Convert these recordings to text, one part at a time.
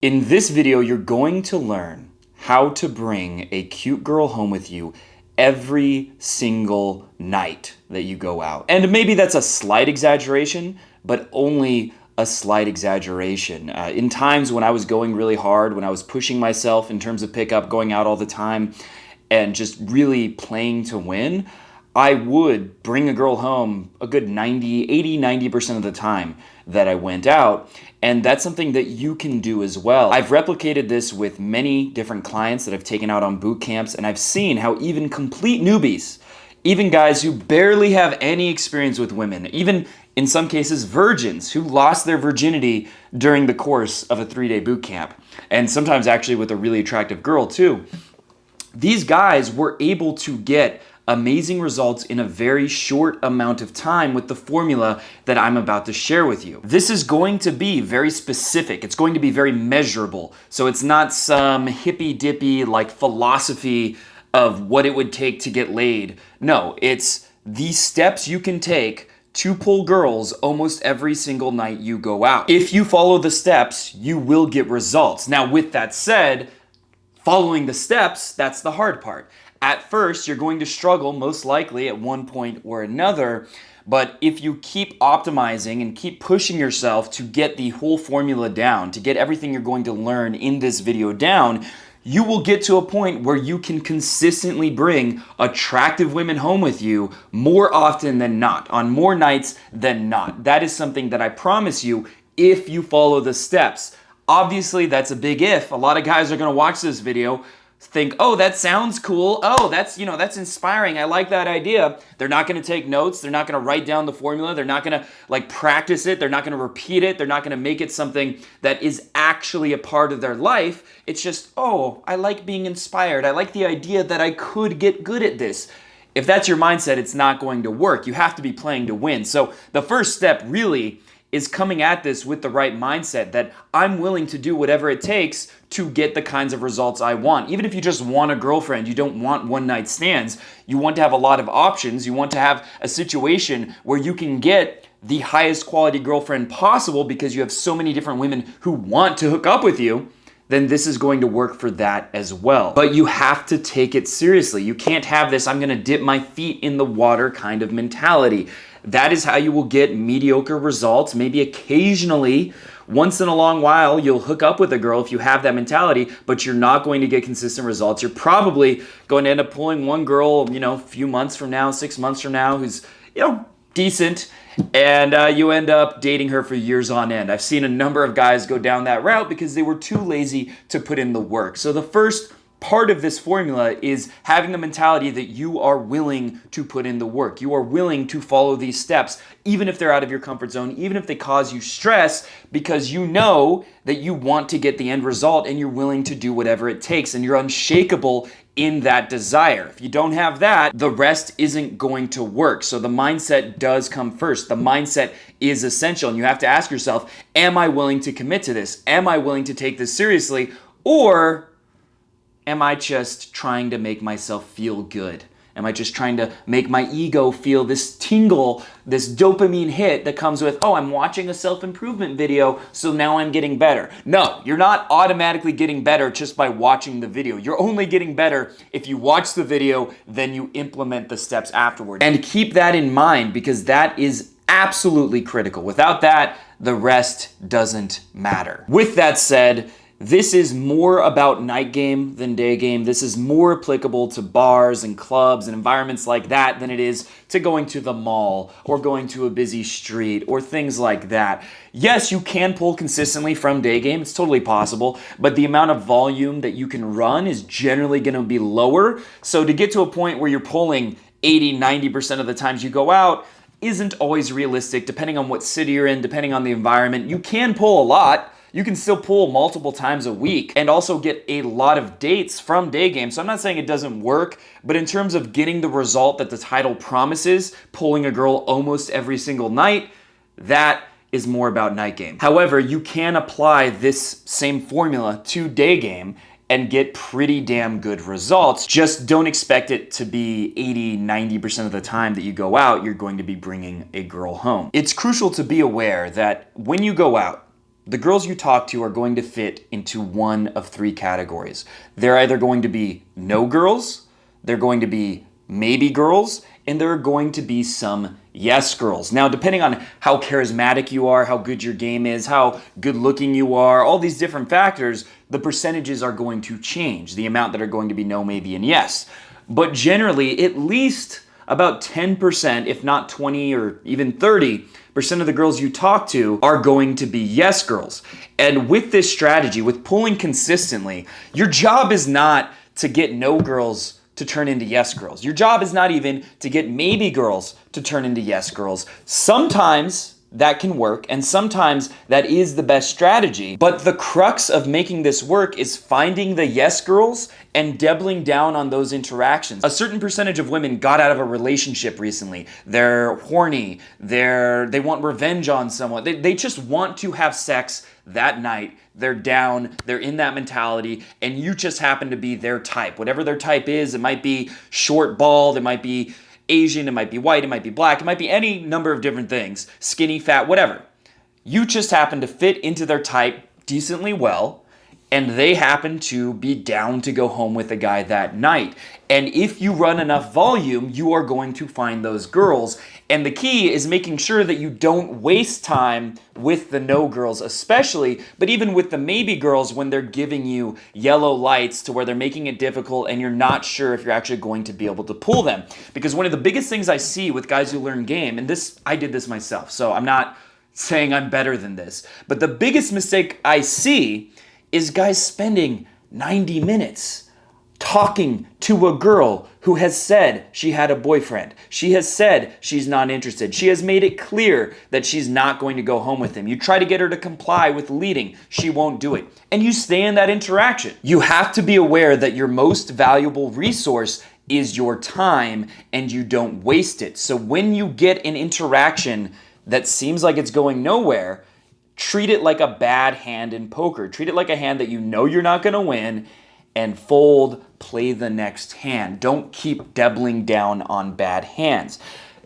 In this video, you're going to learn how to bring a cute girl home with you every single night that you go out. And maybe that's a slight exaggeration, but only a slight exaggeration. In times when I was going really hard, when I was pushing myself in terms of pickup, going out all the time, and just really playing to win, I would bring a girl home a good 90% of the time that I went out. And that's something that you can do as well. I've replicated this with many different clients that I've taken out on boot camps, and I've seen how even complete newbies, even guys who barely have any experience with women, even in some cases virgins who lost their virginity during the course of a 3-day boot camp, and sometimes actually with a really attractive girl too, these guys were able to get amazing results in a very short amount of time with the formula that I'm about to share with you. This is going to be very specific. It's going to be very measurable. So it's not some hippy-dippy like philosophy of what it would take to get laid. No, it's the steps you can take to pull girls almost every single night you go out. If you follow the steps, you will get results. Now, with that said, following the steps, that's the hard part. At first, you're going to struggle most likely at one point or another, but if you keep optimizing and keep pushing yourself to get the whole formula down, to get everything you're going to learn in this video down, you will get to a point where you can consistently bring attractive women home with you more often than not, on more nights than not. That is something that I promise you if you follow the steps. Obviously, that's a big if. A lot of guys are going to watch this video, think, oh, that sounds cool. Oh, that's inspiring. I like that idea. They're not going to take notes. They're not going to write down the formula. They're not going to practice it. They're not going to repeat it. They're not going to make it something that is actually a part of their life. It's just, oh, I like being inspired. I like the idea that I could get good at this. If that's your mindset, it's not going to work. You have to be playing to win. So the first step really is coming at this with the right mindset that I'm willing to do whatever it takes to get the kinds of results I want. Even if you just want a girlfriend, you don't want one-night stands, you want to have a lot of options, you want to have a situation where you can get the highest quality girlfriend possible because you have so many different women who want to hook up with you, then this is going to work for that as well. But you have to take it seriously. You can't have this, I'm gonna dip my feet in the water kind of mentality. That is how you will get mediocre results. Maybe occasionally, once in a long while, you'll hook up with a girl if you have that mentality, but you're not going to get consistent results. You're probably going to end up pulling one girl, a few months from now, 6 months from now, who's, decent, and you end up dating her for years on end. I've seen a number of guys go down that route because they were too lazy to put in the work. So the first part of this formula is having the mentality that you are willing to put in the work. You are willing to follow these steps, even if they're out of your comfort zone, even if they cause you stress, because you know that you want to get the end result and you're willing to do whatever it takes, and you're unshakable in that desire. If you don't have that, the rest isn't going to work. So the mindset does come first. The mindset is essential, and you have to ask yourself, am I willing to commit to this? Am I willing to take this seriously? Or am I just trying to make myself feel good? Am I just trying to make my ego feel this tingle, this dopamine hit that comes with, oh, I'm watching a self-improvement video, so now I'm getting better? No, you're not automatically getting better just by watching the video. You're only getting better if you watch the video, then you implement the steps afterward. And keep that in mind, because that is absolutely critical. Without that, the rest doesn't matter. With that said, this is more about night game than day game. This is more applicable to bars and clubs and environments like that than it is to going to the mall or going to a busy street or things like that. Yes, you can pull consistently from day game. It's totally possible, but the amount of volume that you can run is generally going to be lower. So to get to a point where you're pulling 80-90% of the times you go out isn't always realistic, depending on what city you're in, depending on the environment. You can pull a lot. You can still pull multiple times a week and also get a lot of dates from day game. So I'm not saying it doesn't work, but in terms of getting the result that the title promises, pulling a girl almost every single night, that is more about night game. However, you can apply this same formula to day game and get pretty damn good results. Just don't expect it to be 80-90% of the time that you go out, you're going to be bringing a girl home. It's crucial to be aware that when you go out, the girls you talk to are going to fit into one of three categories. They're either going to be no girls, they're going to be maybe girls, and there are going to be some yes girls. Now, depending on how charismatic you are, how good your game is, how good looking you are, all these different factors, the percentages are going to change, the amount that are going to be no, maybe, and yes. But generally, at least about 10%, if not 20 or even 30% of the girls you talk to are going to be yes girls. And with this strategy, with pulling consistently, your job is not to get no girls to turn into yes girls. Your job is not even to get maybe girls to turn into yes girls. Sometimes that can work, and sometimes that is the best strategy. But the crux of making this work is finding the yes girls and doubling down on those interactions. A certain percentage of women got out of a relationship recently. They're horny. They want revenge on someone. They just want to have sex that night. They're down. They're in that mentality, and you just happen to be their type. Whatever their type is, it might be short, bald, it might be Asian, it might be white, it might be black, it might be any number of different things, skinny, fat, whatever. You just happen to fit into their type decently well, and they happen to be down to go home with a guy that night. And if you run enough volume, you are going to find those girls. And the key is making sure that you don't waste time with the no girls especially, but even with the maybe girls when they're giving you yellow lights to where they're making it difficult and you're not sure if you're actually going to be able to pull them. Because one of the biggest things I see with guys who learn game, and I did this myself, so I'm not saying I'm better than this, but the biggest mistake I see is guys spending 90 minutes talking to a girl who has said she had a boyfriend. She has said she's not interested. She has made it clear that she's not going to go home with him. You try to get her to comply with leading. She won't do it. And you stay in that interaction. You have to be aware that your most valuable resource is your time, and you don't waste it. So when you get an interaction that seems like it's going nowhere, treat it like a bad hand in poker. Treat it like a hand that you know you're not going to win, and fold, play the next hand. Don't keep doubling down on bad hands.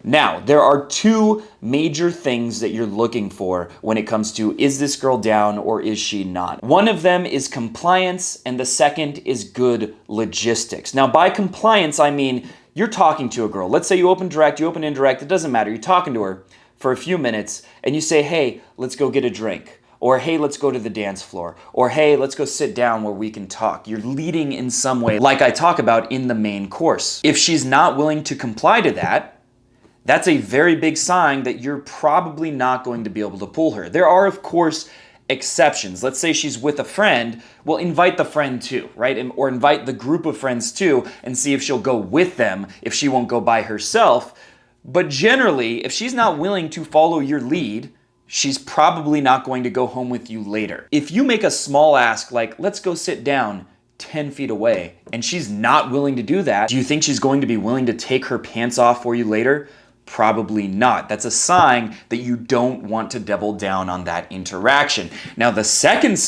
Now, there are two major things that you're looking for when it comes to, is this girl down or is she not? One of them is compliance, and the second is good logistics. Now, by compliance, I mean you're talking to a girl. Let's say you open direct, you open indirect, it doesn't matter. You're talking to her for a few minutes, and you say, hey, let's go get a drink. Or, hey, let's go to the dance floor. Or, hey, let's go sit down where we can talk. You're leading in some way, like I talk about in the main course. If she's not willing to comply to that, that's a very big sign that you're probably not going to be able to pull her. There are, of course, exceptions. Let's say she's with a friend. Well, invite the friend too, right? Or invite the group of friends too and see if she'll go with them if she won't go by herself. But generally, if she's not willing to follow your lead, she's probably not going to go home with you later. If you make a small ask like, let's go sit down 10 feet away, and she's not willing to do that, do you think she's going to be willing to take her pants off for you later? Probably not. That's a sign that you don't want to double down on that interaction. Now, the second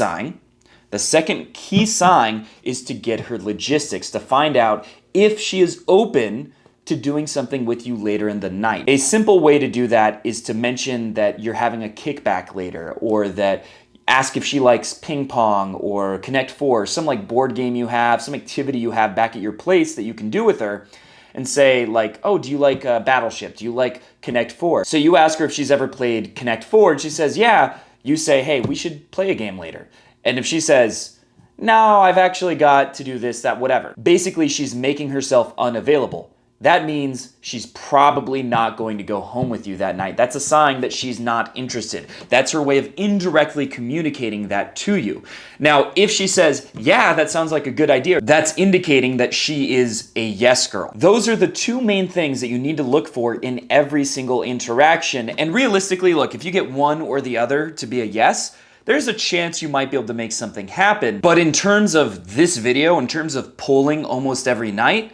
key sign is to get her logistics, to find out if she is open to doing something with you later in the night. A simple way to do that is to mention that you're having a kickback later, or that ask if she likes ping pong or Connect Four, some like board game you have, some activity you have back at your place that you can do with her, and say like, oh, do you like Battleship? Do you like Connect Four? So you ask her if she's ever played Connect Four, and she says, yeah. You say, hey, we should play a game later. And if she says, no, I've actually got to do this, that, whatever. Basically, she's making herself unavailable. That means she's probably not going to go home with you that night. That's a sign that she's not interested. That's her way of indirectly communicating that to you. Now, if she says, yeah, that sounds like a good idea, that's indicating that she is a yes girl. Those are the two main things that you need to look for in every single interaction. And realistically, look, if you get one or the other to be a yes, there's a chance you might be able to make something happen. But in terms of this video, in terms of polling almost every night,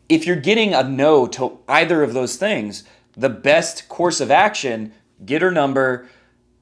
if you're getting a no to either of those things, the best course of action, get her number,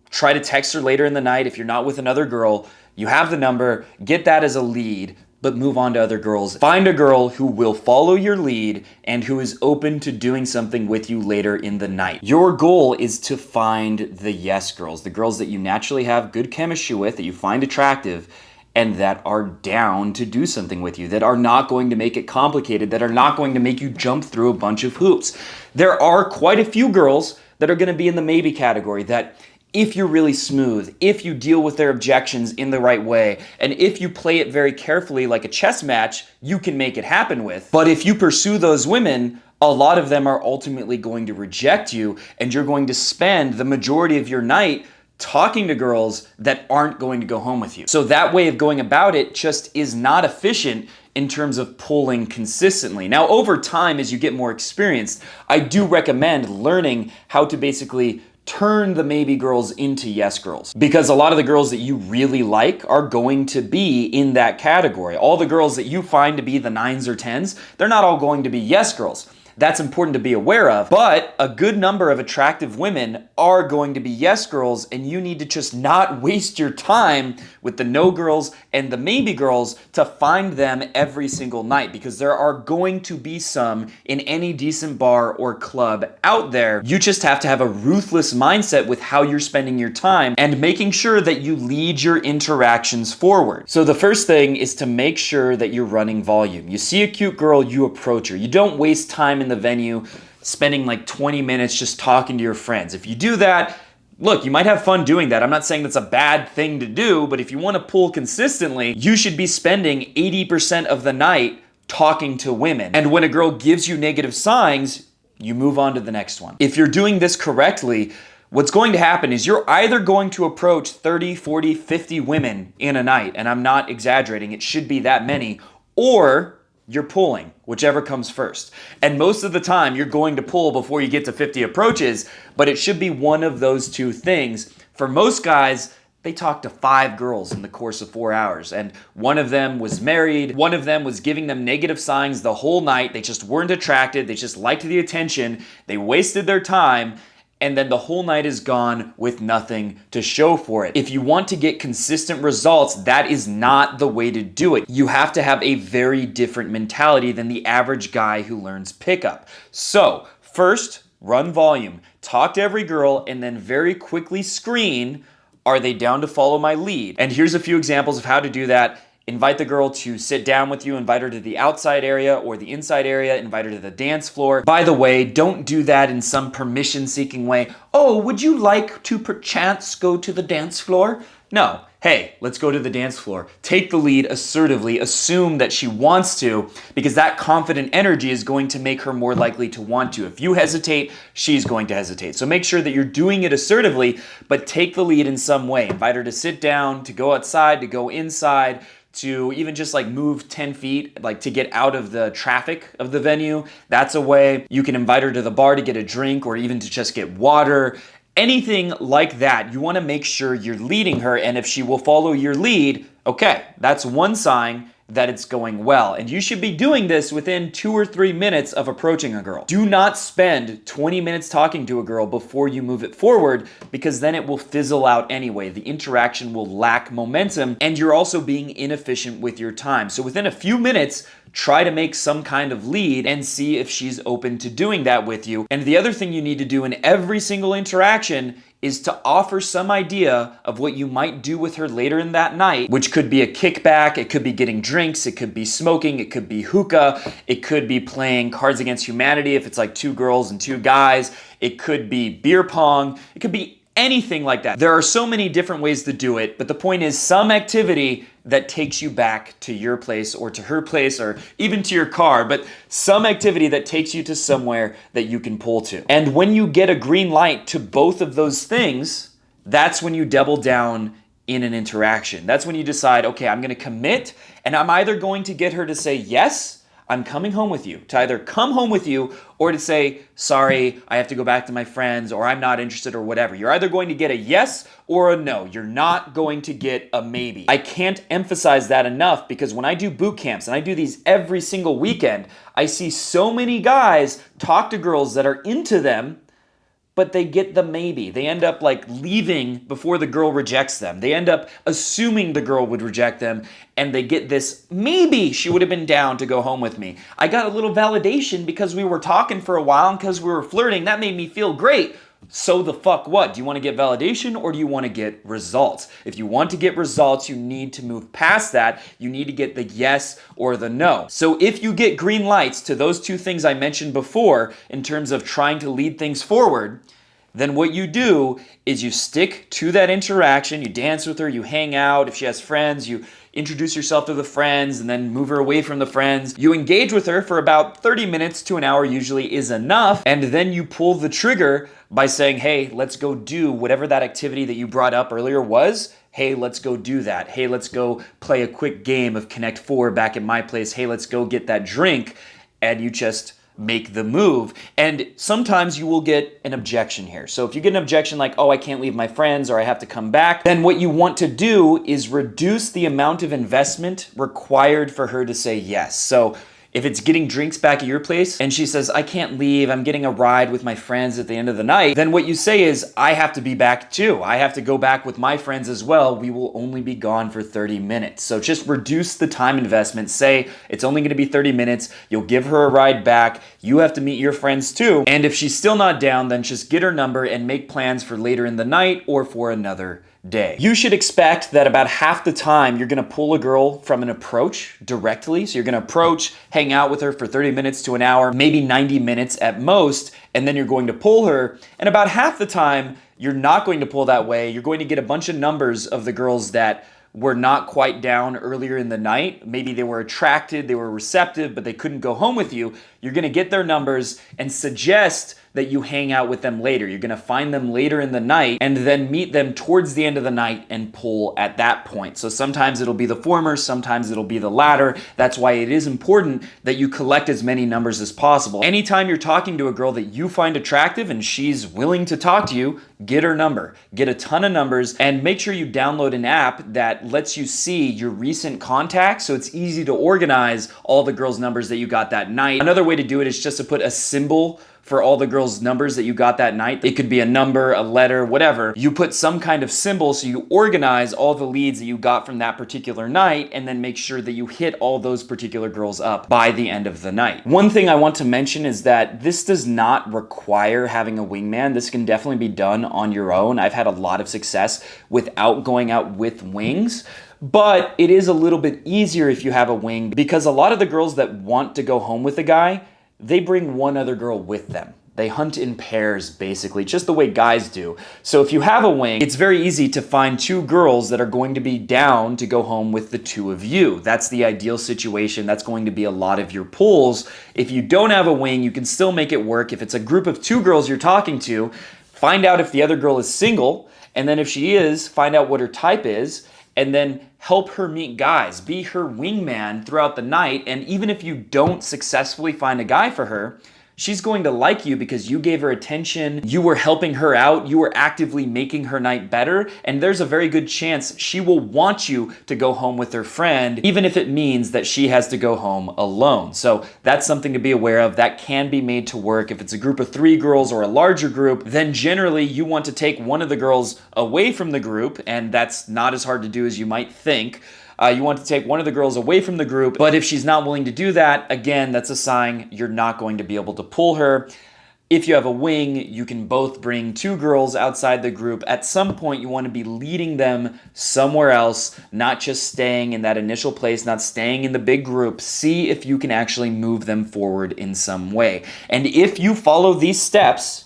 try to text her later in the night if you're not with another girl. You have the number, get that as a lead, but move on to other girls. Find a girl who will follow your lead and who is open to doing something with you later in the night. Your goal is to find the yes girls, the girls that you naturally have good chemistry with, that you find attractive, and that are down to do something with you, that are not going to make it complicated, that are not going to make you jump through a bunch of hoops. There are quite a few girls that are going to be in the maybe category, that if you're really smooth, if you deal with their objections in the right way, and if you play it very carefully like a chess match, you can make it happen with. But if you pursue those women, a lot of them are ultimately going to reject you, and you're going to spend the majority of your night talking to girls that aren't going to go home with you. So that way of going about it just is not efficient in terms of pulling consistently. Now, over time, as you get more experienced, I do recommend learning how to basically turn the maybe girls into yes girls, because a lot of the girls that you really like are going to be in that category. All the girls that you find to be the 9s or 10s, they're not all going to be yes girls. That's important to be aware of, but a good number of attractive women are going to be yes girls, and you need to just not waste your time with the no girls and the maybe girls to find them every single night, because there are going to be some in any decent bar or club out there. You just have to have a ruthless mindset with how you're spending your time and making sure that you lead your interactions forward. So the first thing is to make sure that you're running volume. You see a cute girl, you approach her. You don't waste time in the venue spending like 20 minutes just talking to your friends. If you do that, look, you might have fun doing that. I'm not saying that's a bad thing to do, but if you want to pull consistently, you should be spending 80% of the night talking to women. And when a girl gives you negative signs, you move on to the next one. If you're doing this correctly, what's going to happen is you're either going to approach 30, 40, 50 women in a night, and I'm not exaggerating, it should be that many, or you're pulling, whichever comes first. And most of the time, you're going to pull before you get to 50 approaches, but it should be one of those two things. For most guys, they talked to 5 girls in the course of 4 hours, and one of them was married, one of them was giving them negative signs the whole night, they just weren't attracted, they just liked the attention, they wasted their time, and then the whole night is gone with nothing to show for it. If you want to get consistent results, that is not the way to do it. You have to have a very different mentality than the average guy who learns pickup. So, first, run volume. Talk to every girl, and then very quickly screen, are they down to follow my lead? And here's a few examples of how to do that. Invite the girl to sit down with you, invite her to the outside area or the inside area, invite her to the dance floor. By the way, don't do that in some permission-seeking way. Oh, would you like to perchance go to the dance floor? No. Hey, let's go to the dance floor. Take the lead assertively, assume that she wants to, because that confident energy is going to make her more likely to want to. If you hesitate, she's going to hesitate. So make sure that you're doing it assertively, but take the lead in some way. Invite her to sit down, to go outside, to go inside, to even just like move 10 feet, like to get out of the traffic of the venue. That's a way. You can invite her to the bar to get a drink or even to just get water. Anything like that, you want to make sure you're leading her, and if she will follow your lead, okay, that's one sign that it's going well. And you should be doing this within 2 or 3 minutes of approaching a girl. Do not spend 20 minutes talking to a girl before you move it forward, because then it will fizzle out anyway. The interaction will lack momentum, and you're also being inefficient with your time. So within a few minutes, try to make some kind of lead and see if she's open to doing that with you. And the other thing you need to do in every single interaction is to offer some idea of what you might do with her later in that night, which could be a kickback, it could be getting drinks, it could be smoking, it could be hookah, it could be playing Cards Against Humanity if it's like 2 girls and 2 guys, it could be beer pong, it could be anything like that. There are so many different ways to do it, but the point is some activity that takes you back to your place or to her place or even to your car, but some activity that takes you to somewhere that you can pull to. And when you get a green light to both of those things, that's when you double down in an interaction. That's when you decide, okay, I'm gonna commit, and I'm either going to get her to say yes, I'm coming home with you, to either come home with you or to say, sorry, I have to go back to my friends, or I'm not interested, or whatever. You're either going to get a yes or a no. You're not going to get a maybe. I can't emphasize that enough, because when I do boot camps, and I do these every single weekend, I see so many guys talk to girls that are into them, but they get the maybe. They end up like leaving before the girl rejects them. They end up assuming the girl would reject them, and they get this, maybe she would have been down to go home with me. I got a little validation because we were talking for a while and because we were flirting. That made me feel great. So the fuck what? Do you want to get validation or do you want to get results? If you want to get results, you need to move past that. You need to get the yes or the no. So if you get green lights to those two things I mentioned before in terms of trying to lead things forward, then what you do is you stick to that interaction, you dance with her, you hang out. If she has friends, you introduce yourself to the friends and then move her away from the friends. You engage with her for about 30 minutes to an hour usually is enough. And then you pull the trigger by saying, hey, let's go do whatever that activity that you brought up earlier was. Hey, let's go do that. Hey, let's go play a quick game of Connect 4 back at my place. Hey, let's go get that drink. And you just make the move. And sometimes you will get an objection here. So if you get an objection like, oh, I can't leave my friends or I have to come back, then what you want to do is reduce the amount of investment required for her to say yes. So if it's getting drinks back at your place and she says, I can't leave, I'm getting a ride with my friends at the end of the night, then what you say is, I have to be back too. I have to go back with my friends as well. We will only be gone for 30 minutes. So just reduce the time investment. Say it's only going to be 30 minutes. You'll give her a ride back. You have to meet your friends too. And if she's still not down, then just get her number and make plans for later in the night or for another day. You should expect that about half the time you're going to pull a girl from an approach directly. So you're going to approach, hang out with her for 30 minutes to an hour, maybe 90 minutes at most, and then you're going to pull her. And about half the time you're not going to pull that way. You're going to get a bunch of numbers of the girls that were not quite down earlier in the night. Maybe they were attracted, they were receptive, but they couldn't go home with you. You're going to get their numbers and suggest that you hang out with them later. You're going to find them later in the night and then meet them towards the end of the night and pull at that point. So sometimes it'll be the former, sometimes it'll be the latter. That's why it is important that you collect as many numbers as possible. Anytime you're talking to a girl that you find attractive and she's willing to talk to you, get her number, get a ton of numbers, and make sure you download an app that lets you see your recent contacts so it's easy to organize all the girls' numbers that you got that night. Another way to do it is just to put a symbol for all the girls' numbers that you got that night. It could be a number, a letter, whatever. You put some kind of symbol so you organize all the leads that you got from that particular night and then make sure that you hit all those particular girls up by the end of the night. One thing I want to mention is that this does not require having a wingman. This can definitely be done on your own. I've had a lot of success without going out with wings. But it is a little bit easier if you have a wing because a lot of the girls that want to go home with a guy, they bring one other girl with them. They hunt in pairs, basically, just the way guys do. So if you have a wing, it's very easy to find two girls that are going to be down to go home with the two of you. That's the ideal situation. That's going to be a lot of your pulls. If you don't have a wing, you can still make it work. If it's a group of two girls you're talking to, find out if the other girl is single, and then if she is, find out what her type is, and then help her meet guys. Be her wingman throughout the night, and even if you don't successfully find a guy for her, she's going to like you because you gave her attention, you were helping her out, you were actively making her night better, and there's a very good chance she will want you to go home with her friend, even if it means that she has to go home alone. So that's something to be aware of. That can be made to work. If it's a group of 3 girls or a larger group, then generally you want to take one of the girls away from the group, and that's not as hard to do as you might think. You want to take one of the girls away from the group, but if she's not willing to do that, again, that's a sign you're not going to be able to pull her. If you have a wing, you can both bring 2 girls outside the group. At some point, you want to be leading them somewhere else, not just staying in that initial place, not staying in the big group. See if you can actually move them forward in some way. And if you follow these steps,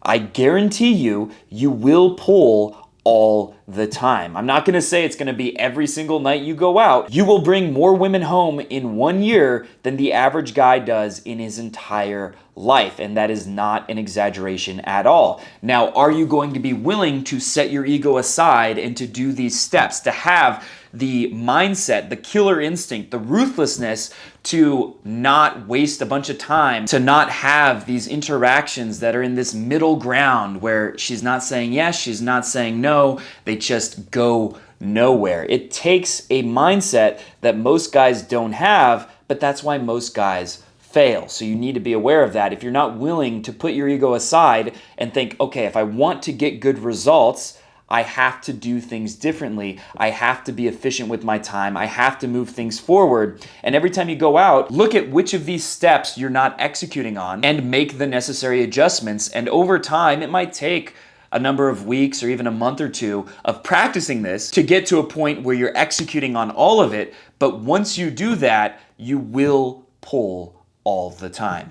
I guarantee you, you will pull all the time. I'm not going to say it's going to be every single night you go out. You will bring more women home in 1 year than the average guy does in his entire life, and that is not an exaggeration at all. Now, are you going to be willing to set your ego aside and to do these steps, to have the mindset, the killer instinct, the ruthlessness to not waste a bunch of time, to not have these interactions that are in this middle ground where she's not saying yes, she's not saying no, they just go nowhere? It takes a mindset that most guys don't have, but that's why most guys fail. So you need to be aware of that. If you're not willing to put your ego aside and think, okay, if I want to get good results, I have to do things differently. I have to be efficient with my time. I have to move things forward. And every time you go out, look at which of these steps you're not executing on and make the necessary adjustments. And over time, it might take a number of weeks or even a month or two of practicing this to get to a point where you're executing on all of it. But once you do that, you will pull all the time.